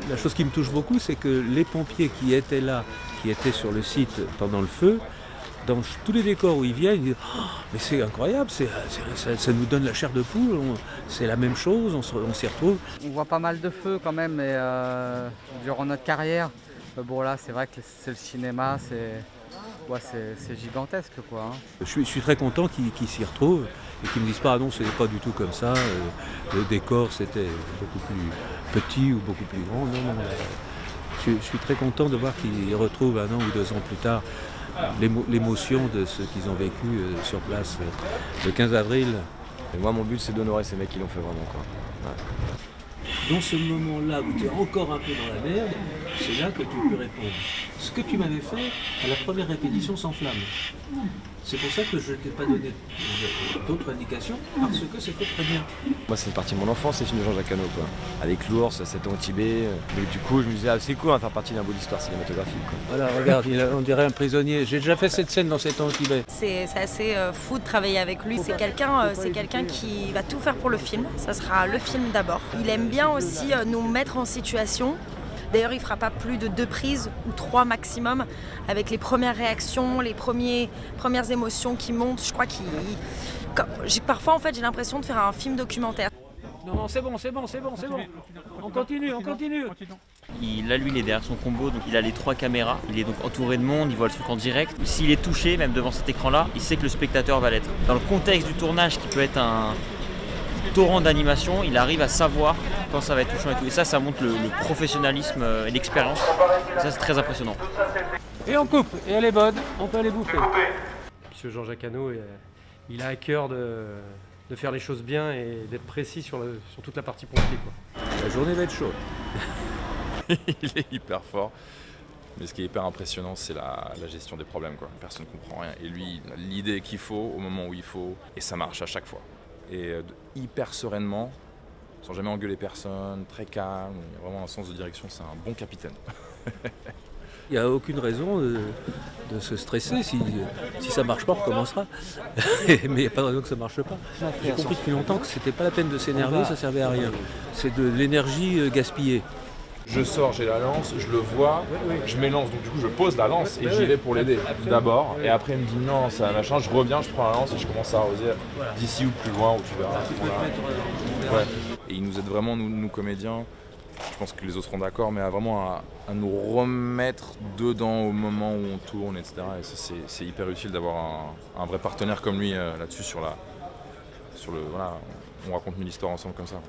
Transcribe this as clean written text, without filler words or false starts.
la chose qui me touche beaucoup, c'est que les pompiers qui étaient là, qui étaient sur le site pendant le feu, dans tous les décors où ils viennent, ils disent « Oh, mais c'est incroyable, ça nous donne la chair de poule, c'est la même chose, on s'y retrouve. » On voit pas mal de feux quand même, mais durant notre carrière, bon là c'est vrai que c'est le cinéma, c'est gigantesque quoi. Je suis très content qu'ils s'y retrouvent et qu'ils me disent pas ah non, c'est pas du tout comme ça, le décor c'était beaucoup plus petit ou beaucoup plus grand. Non, non. Je suis très content de voir qu'ils retrouvent 1 an ou 2 ans plus tard l'émotion de ce qu'ils ont vécu sur place le 15 avril. Et moi mon but c'est d'honorer ces mecs qui l'ont fait vraiment quoi. Ouais. Dans ce moment-là où tu es encore un peu dans la merde, c'est là que tu peux répondre. Ce que tu m'avais fait à la première répétition sans flamme. C'est pour ça que je ne t'ai pas donné d'autres indications, parce que c'était très bien. Moi c'est une partie de mon enfance, ces films de Jean-Jacques Hano quoi. Avec l'ours, 7 ans au Tibet. Et du coup je me disais c'est cool de faire partie d'un bout d'histoire cinématographique quoi. Voilà, regarde, on dirait un prisonnier. J'ai déjà fait cette scène dans 7 ans au Tibet. C'est assez fou de travailler avec lui. C'est quelqu'un qui va tout faire pour le film. Ça sera le film d'abord. Il aime bien aussi nous mettre en situation. D'ailleurs, il ne fera pas plus de 2 prises ou 3 maximum avec les premières réactions, les premières émotions qui montent. Je crois parfois, en fait, j'ai l'impression de faire un film documentaire. Non, c'est bon. On continue. Là, lui, il est derrière son combo, donc il a les 3 caméras. Il est donc entouré de monde, il voit le truc en direct. S'il est touché, même devant cet écran-là, il sait que le spectateur va l'être. Dans le contexte du tournage, qui peut être un torrent d'animation, il arrive à savoir quand ça va être touchant et tout. Et ça montre le professionnalisme et l'expérience. Et ça, c'est très impressionnant. Et on coupe, et elle est bonne, on peut aller bouffer. Monsieur Jean-Jacques Hano, il a à cœur de faire les choses bien et d'être précis sur toute la partie pompier quoi. La journée va être chaude. Il est hyper fort. Mais ce qui est hyper impressionnant, c'est la gestion des problèmes, quoi. Personne ne comprend rien. Et lui, il a l'idée qu'il faut, au moment où il faut, et ça marche à chaque fois. Et hyper sereinement, sans jamais engueuler personne, très calme, il y a vraiment un sens de direction, c'est un bon capitaine. Il n'y a aucune raison de se stresser. Si ça ne marche pas, on recommencera. Mais il n'y a pas de raison que ça ne marche pas. J'ai compris depuis longtemps que c'était pas la peine de s'énerver, ça ne servait à rien. C'est de l'énergie gaspillée. Je sors, j'ai la lance, je le vois, je m'élance, donc du coup je pose la lance et j'y vais pour l'aider d'abord. Et après il me dit non, ça machin, je reviens, je prends la lance et je commence à arroser d'ici ou plus loin où tu verras. Ouais. Et il nous aide vraiment, nous comédiens, je pense que les autres seront d'accord, mais à nous remettre dedans au moment où on tourne, etc. Et ça, c'est hyper utile d'avoir un vrai partenaire comme lui là-dessus, voilà, on raconte 1000 histoires ensemble comme ça.